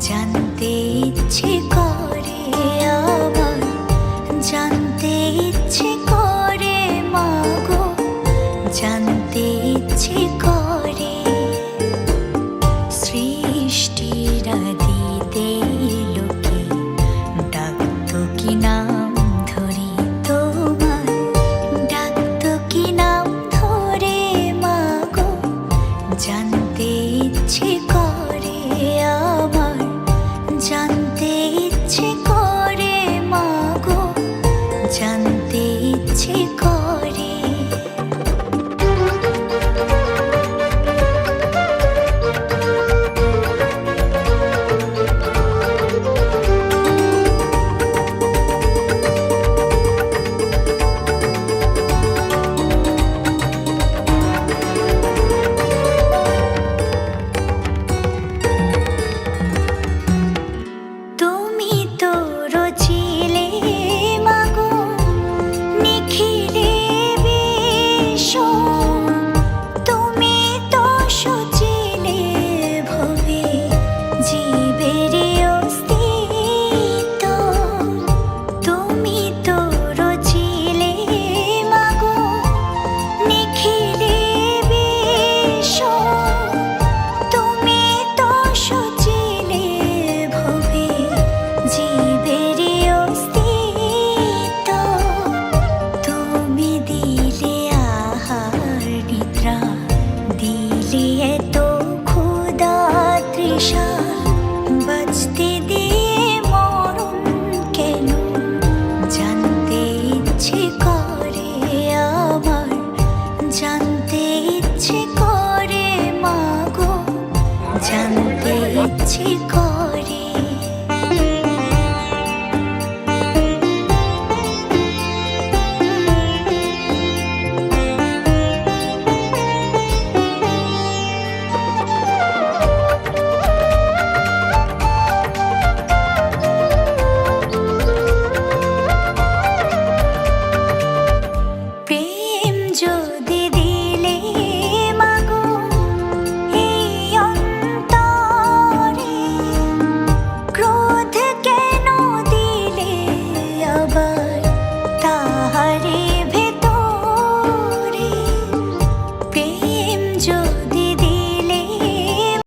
জানতে ইচ্ছে করে আমার, জানতে ইচ্ছে করে মাগো, জানতে ইচ্ছে করে সৃষ্টির আদিতে লোকে ডাকতো কি নাম ধরি তোমার, ডাকতো কি নাম ধরে মাগো, জানতে ইচ্ছে করে আমার, জানতে ইচ্ছে করে মাগো, জানতে ইচ্ছে করে। তুমি তো রচিলে মাগো নিখিলে বিশ্ব, তুমি তো সচিলে ভবে জীবের অস্তিত্ব, তুমি তো রচিলে মাগো নিখিলে বিশ্ব, তুমি তো সচিলে ভবে জীবের অস্তিত্ব, তুমি দিলে আহার নিদ্রা, দিলে এত ক্ষুধা তৃষা, বাঁচতে দিয়ে মরণ কেন, জানতে ইচ্ছে করে আমার, জানতে ইচ্ছে করে মাগো, জানতে ইচ্ছে করে। প্রেম যদি দিলে মাগো এই অন্তরে, ক্রোধ কেন দিলে আবার তাহারে